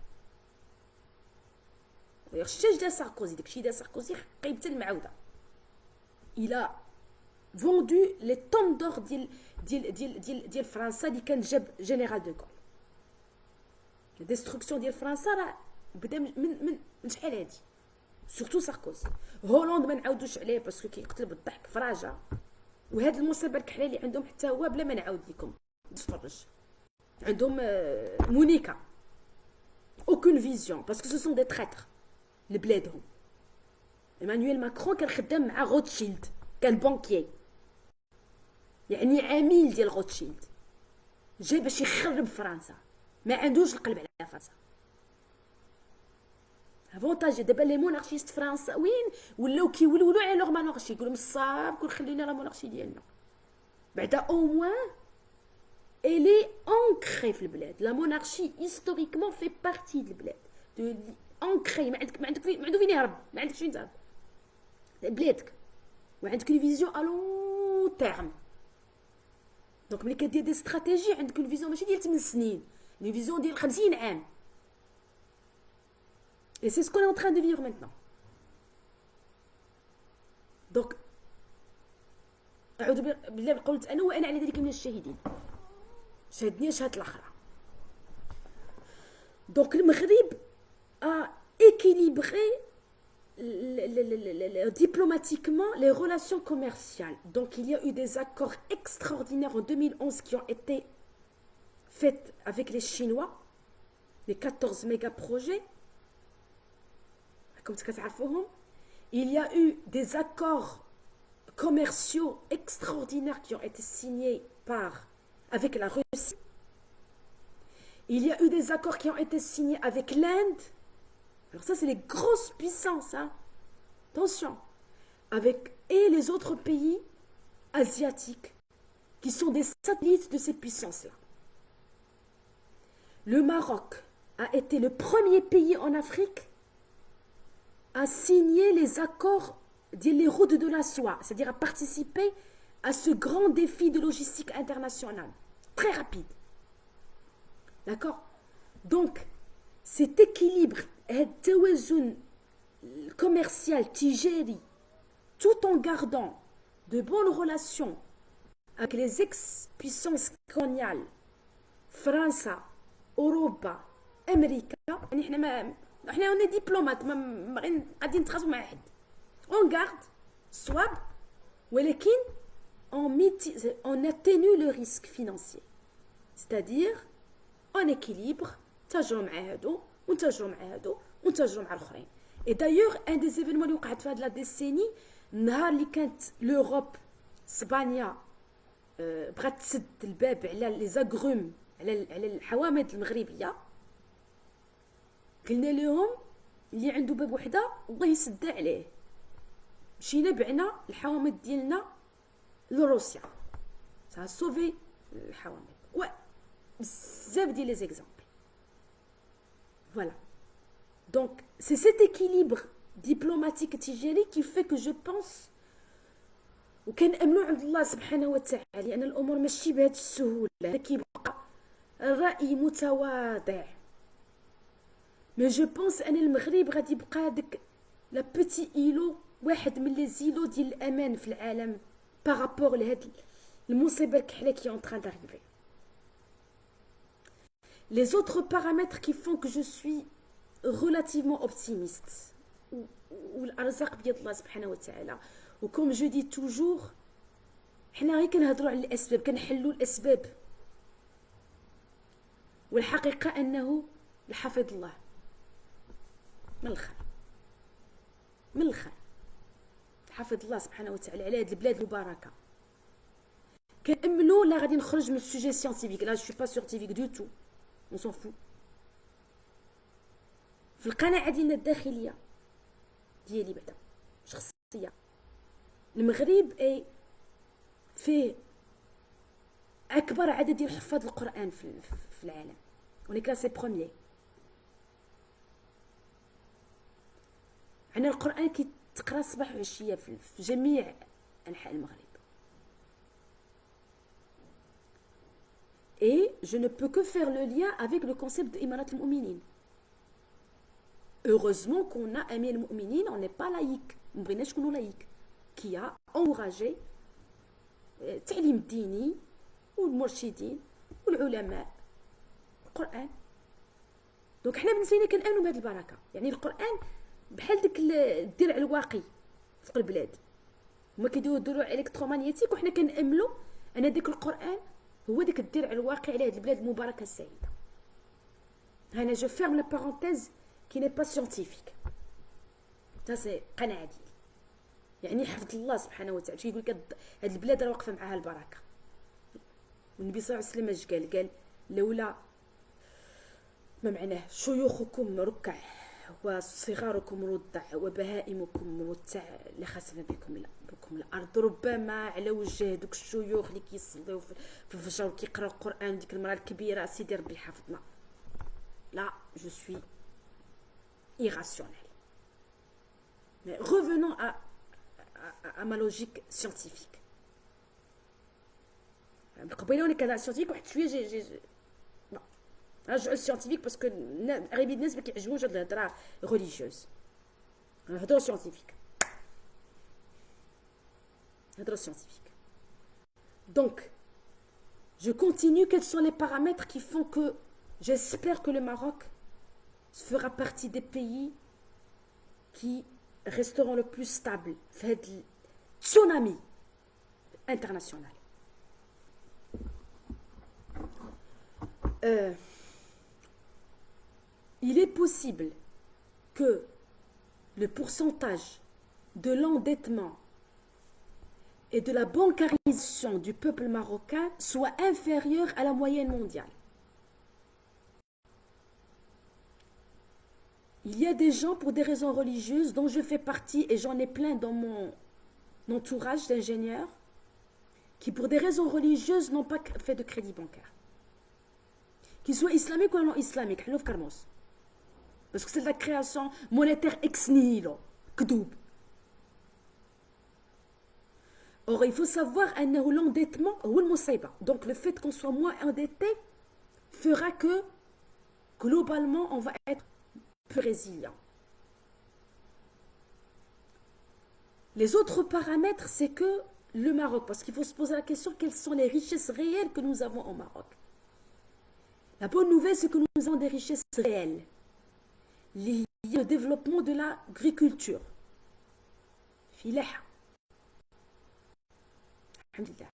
شتي دار ساركوزي، داكشي دار ساركوزي قيبت المعاوده. الى فوندو لي طون دور ديال فرنسا اللي كان جاب جينيرال دو غول. لا ديستركسيون ديال فرنسا راه بدا من شحال هادي، سورتو ساركوزي. هولوند ما نعاودوش عليه باسكو كيقتل بالضحك فراجه. وهاد المصيبه الكحله اللي عندهم حتى هو بلا ما نعاود لكم تفرج. عندهم مونيكا aucune vision parce que ce sont des traîtres لبلادهم. ايمانويل ماكرون كان خدام مع روتشيلد، كان بانكيي، يعني عميل ديال روتشيلد، جاي باش يخرب فرنسا، ما عندوش القلب على فرنسا. افونتاج دابا لي مونارشيست فرنساويين ولاو كيولولوا على لوغ مونارشي، يقولوا مصاب كون خلينا لا مونارشي ديالنا. بعدا او موان elle est ancrée في البلاد. لا مونارشي historiquement fait partie ديال البلاد، ancrée. ما عندك فين يهرب، ما عندكش فين تهرب، بلادك. وعندك une vision à long terme. دونك ملي كدير دي استراتيجي عندك une vision ماشي ديال 8 سنين، une vision ديال 50 عام. Et c'est ce qu'on est en train de vivre maintenant. Donc أعوذ بالله قلت أنا وأنا على ذلك من الشاهدين. شهدني شهادة الأخرى. Donc le Maghreb a équilibré diplomatiquement les relations commerciales. Donc il y a eu des accords extraordinaires en 2011 qui ont été faits avec les Chinois, les 14 méga-projets. Comme il y a eu des accords commerciaux extraordinaires qui ont été signés avec la Russie. Il y a eu des accords qui ont été signés avec l'Inde. Alors ça, c'est les grosses puissances, hein. Attention. Et les autres pays asiatiques qui sont des satellites de ces puissances-là. Le Maroc a été le premier pays en Afrique à signer les accords des routes de la soie, c'est-à-dire à participer à ce grand défi de logistique internationale, très rapide. D'accord? Donc, cet équilibre commercial, tijeri, tout en gardant de bonnes relations avec les ex-puissances coloniales, France, Europe, Amérique, احنا on est diplomate ما غادي نتخاصموا مع حد. On garde صواب ولكن on atténue le risque financier. C'est-à-dire on équilibre تاجروا مع هادو ونتاجروا مع هادو ونتاجروا مع الاخرين. Et d'ailleurs un des événements اللي وقعت في هاد لا ديسيني النهار اللي كانت لوروب اسبانيا بغات تسد الباب على لي زاغروم على الحوامض المغربيه، قلنا لهم اللي عنده باب وحده الله يسد عليه. مشينا بعنا الحوامض ديالنا لروسيا، ça a sauvé الحوامض. بزاف ديال لي زيكزامبل. Voilà. Donc c'est cet équilibre diplomatique تجاري qui fait que je pense وكنأملوا عند الله سبحانه وتعالى لأن الأمور ماشي بهذه السهولة. كيبقى الرأي متواضع. Mais je pense أن المغرب غادي يبقى هذاك لا بيتي إيلو، واحد من لي زيلو ديال الأمان في العالم بارابور لهاد المصيبة الكحلة qui est en train d'arriver. Les autres paramètres qui font que je suis relativement optimiste والأرزاق بيد الله سبحانه وتعالى. وكم جو دي توجور حنا غير كنهضروا على الأسباب، كنحلوا الأسباب، والحقيقة أنه الحفظ الله من الخير حفظ الله سبحانه وتعالى على هذه البلاد المباركة. كنأملوا لا غادي نخرج من السوجي سيانتيفيك، لا جو با سيانتيفيك دو تو، on s'en fout. في القناعة ديالنا الداخلية ديالي بعدا شخصية، المغرب فيه أكبر عدد ديال حفاظ القرآن في العالم. on est classé premier. عندنا القرآن كيتقرا صباح وعشية في جميع أنحاء المغرب. Et je ne peux que faire le lien avec le concept d'Imarat al-Mu'minin. Heureusement qu'on a Amir al-Mu'minin, on n'est pas laïque, on n'est laïque, qui a encouragé التعليم الديني والمرشدين والعلماء القرآن. دونك حنا بالنسبه لنا كنامنوا بهذه البركه، يعني القرآن بحال داك الدرع الواقي فوق البلاد، هما كيديروا الدروع الكترومغناطيسيك وحنا كناملوا ان داك القرآن هو داك الدرع الواقي على هذه البلاد المباركه السعيده. هنا جو فيرم لا بارونتيز كي ني با سيانتيفيك، تا سي قناعه ديالي، يعني حفظ الله سبحانه وتعالى يقول لك هاد البلاد راه واقفه معاها البركه. والنبي صلى الله عليه وسلم اش قال لولا ما معناه شيوخكم ركع وصغاركم رضع وبهائمكم رتع لخسف بكم الارض. ربما على وجه دوك الشيوخ اللي كيصليو في الفجر وكيقراو القران، ديك المراه الكبيره سيدي ربي حافظنا. لا جو سوي irrationnel. Mais revenons à ma logique scientifique. قبيله وانا كنهضر سيانتيفيك واحد شويه جي رجعوا السيانتيفيك باسكو اغلبيه الناس ما كيعجبوش هاد الهضره ريليجيوز. نهضروا سيانتيفيك، نهضروا سيانتيفيك. Donc je continue. Quels sont les paramètres qui font que j'espère que le Maroc fera partie des pays qui resteront le plus stables في هاد tsunami international. Il est possible que le pourcentage de l'endettement et de la bancarisation du peuple marocain soit inférieur à la moyenne mondiale. Il y a des gens pour des raisons religieuses dont je fais partie et j'en ai plein dans mon entourage d'ingénieurs qui pour des raisons religieuses n'ont pas fait de crédit bancaire. Qu'ils soient islamiques ou non islamiques, حلو في كرموس. Parce que c'est de la création monétaire ex nihilo, كذوب. Or, il faut savoir que l'endettement est le moussiba. Donc, le fait qu'on soit moins endetté fera que, globalement, on va être plus résilient. Les autres paramètres, c'est que le Maroc, parce qu'il faut se poser la question, quelles sont les richesses réelles que nous avons au Maroc? La bonne nouvelle, c'est que nous avons des richesses réelles liées au développement de l'agriculture. Filaha. Alhamdulillah.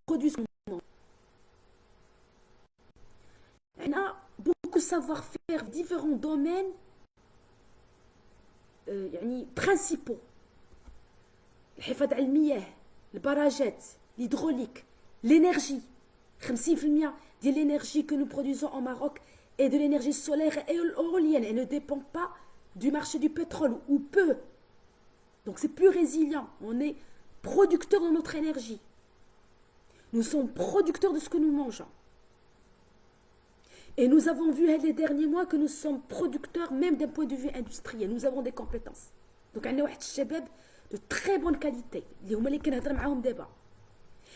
Produit ce moment. On a beaucoup de savoir-faire dans différents domaines principaux. الحفاظ على المياه، البراجات، l'hydraulique, l'énergie. 50% de l'énergie que nous produisons au Maroc est de l'énergie solaire et éolienne. Elle ne dépend pas du marché du pétrole, ou peu. Donc c'est plus résilient. On est producteur de notre énergie. Nous sommes producteurs de ce que nous mangeons. Et nous avons vu les derniers mois que nous sommes producteurs même d'un point de vue industriel. Nous avons des compétences. Donc on a واحد الشباب de très bonne qualité اللي هما اللي كنهضر معاهم دابا.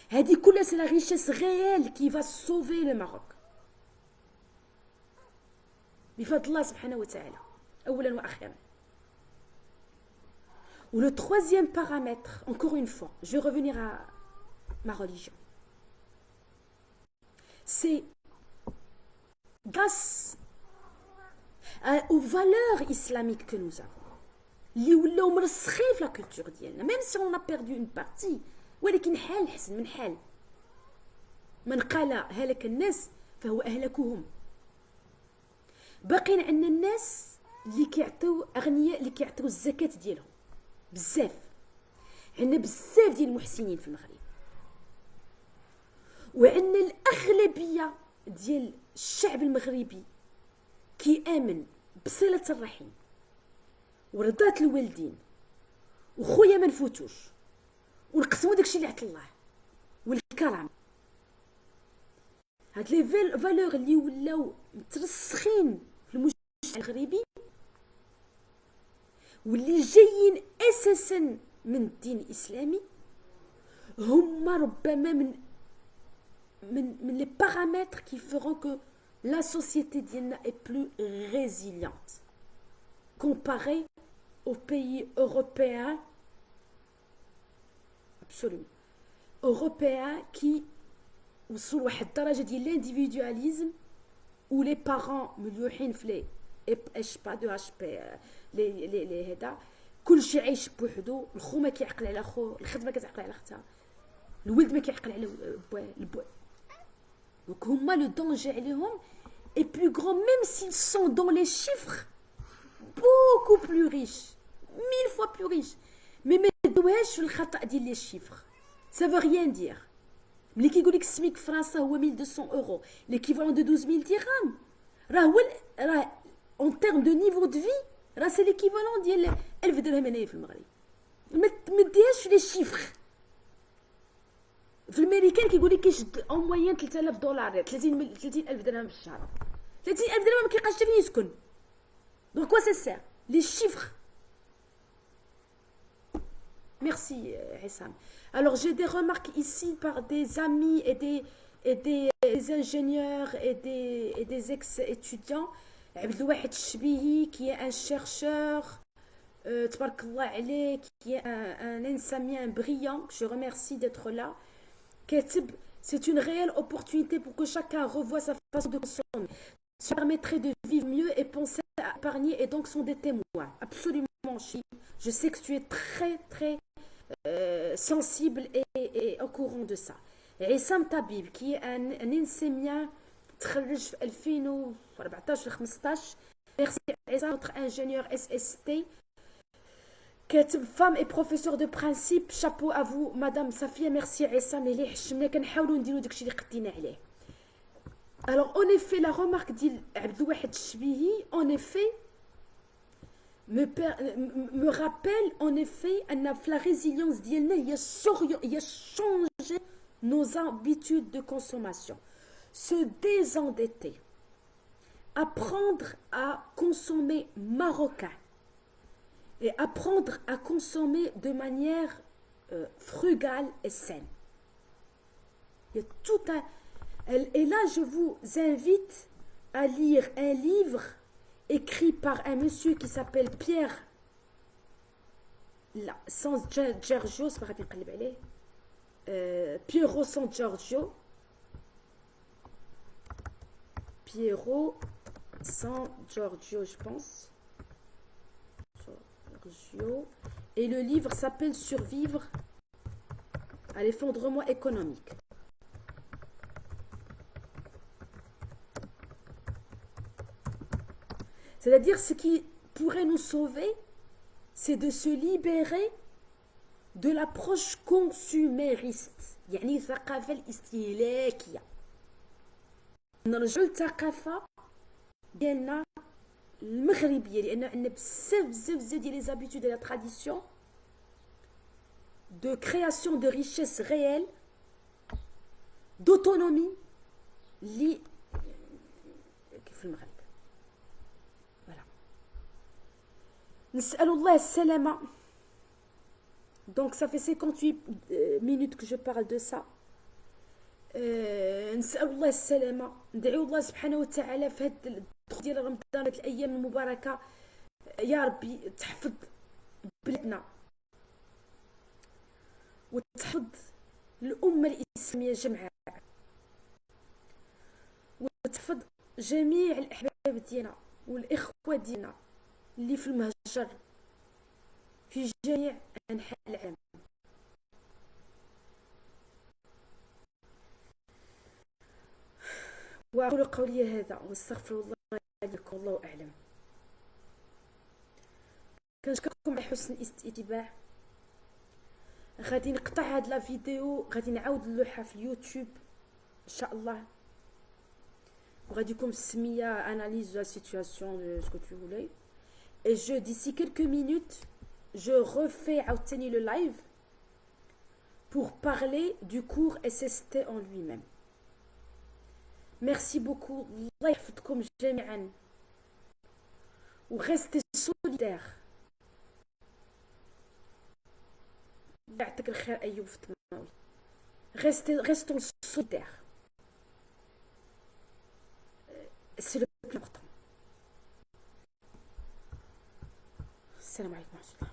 هذه كلها c'est la richesse réelle qui va sauver le Maroc. بفضل الله سبحانه وتعالى أولا وأخيرا. Ou le troisième paramètre, encore une fois, je vais revenir à ma religion. C'est grâce aux valeurs islamiques que nous avons. اللي ولاو مرسخين في لا كولتور ديالنا، même si on a perdu une partie، ولكن حال حسن من حال. من قال هلك الناس فهو أهلكهم. باقيين عندنا الناس اللي كيعطيو أغنياء اللي كيعطيو الزكاة ديالهم بزاف. عندنا بزاف ديال المحسنين في المغرب، وعندنا الأغلبية ديال الشعب المغربي كيآمن بصلة الرحم ورضاة الوالدين وخويا ما نفوتوش ونقسموا داكشي اللي عطا الله والكرم. هاد لي فالور اللي ولاو مترسخين في المجتمع المغربي واللي جايين اساسا من الدين الاسلامي، هما ربما من les paramètres qui feront que la société d'Yéna est plus résiliente comparée aux pays européens, absolument, européens qui وصلوا واحد الدرجه ديال l'individualisme où les parents مليوحين في لي اش با دو اش بي لي هذا كلشي عايش بوحدو، الخو ما كيعقل على خو، الخدمه كتعقل على اختها، الولد ما كيعقل على بواه. Donc هما le danger عليهم est plus grand même s'ils sont dans les chiffres beaucoup plus riches 1000 fois plus riches, mais ما يدوهاش في الخطأ ديال لي chiffres. Ça veut rien dire. ملي كيقول لك السميك في فرنسا هو 1200 اورو l'équivalent de 12000 dirhams راه هو راه en termes de niveau de vie راه سي l'équivalent ديال 1000 درهم هنايا في المغرب. ما ديهاش في لي شيفر. في الامريكان كيقول لك كيشد اون موين 3000 دولار 30000 درهم في الشهر. 30000 درهم ما كيبقاش حتى فين يسكن. دونك كوا سي سير لي شيفر. Merci Hessam. Alors j'ai des remarques ici par des amis et des ingénieurs et des ex-étudiants. Abdelwahed Chbihi qui est un chercheur, tabarakallah alayh, qui est un insamien brillant, que je remercie d'être là. C'est une réelle opportunité pour que chacun revoie sa façon de consommer. Ça permettrait de vivre mieux et penser à épargner et donc sont des témoins. Absolument, je sais que tu es très très sensible et au courant de ça. Issam Tabib qui est un enseignant تخرج في 2014 15. Merci Issam, notre ingénieur SST. كاتب femme et professeur de principe. Chapeau à vous Madame Safia. Merci Issam. اللي حشمنا كنحاولوا نديروا داكشي اللي قدينا عليه. Alors en effet la remarque ديال Abdelwahed Chbihi en effet me rappelle en effet la résilience d'Yelna, il y a changé nos habitudes de consommation, se désendetter, apprendre à consommer marocain et apprendre à consommer de manière frugale et saine. Il y a tout un... Et là, je vous invite à lire un livre écrit par un monsieur qui s'appelle Pierre San Giorgio, c'est pas grave, Piero San Giorgio. Piero San Giorgio, je pense. Giorgio. Et le livre s'appelle Survivre à l'effondrement économique. C'est-à-dire, ce qui pourrait nous sauver, c'est de se libérer de l'approche consumériste. يعني الثقافة الاستهلاكية. نرجعوا للثقافة ديالنا المغربية لأن عندنا بزاف ديال لي زابيتود et la tradition de création de richesse réelle, d'autonomie li في المغرب. نسأل الله السلامة. Donc ça fait 58 minutes que je parle de ça. نسأل الله السلامة. ندعو الله سبحانه وتعالى في هاد الدخول ديال رمضان هاد الأيام المباركة يا ربي تحفظ بلادنا وتحفظ الأمة الإسلامية جمعاء وتحفظ جميع الأحباب ديالنا والإخوة ديالنا اللي في المهجر في جميع أنحاء العالم. وأقول قولي هذا واستغفر الله لكم والله أعلم. كنشكركم على حسن الاستتباع. غادي نقطع هاد لا فيديو، غادي نعاود نلوحها في اليوتيوب إن شاء الله. وغادي يكون السمية analyse de la situation de ce que tu voulais. Et d'ici quelques minutes, je refais عاوتاني le live pour parler du cours SST en lui-même. Merci beaucoup. الله يحفظكم جميعا. ورestez solidaires. الله يعطيك الخير أيوب فتماوي. Restons solidaires. C'est le plus important. Salam alaikum.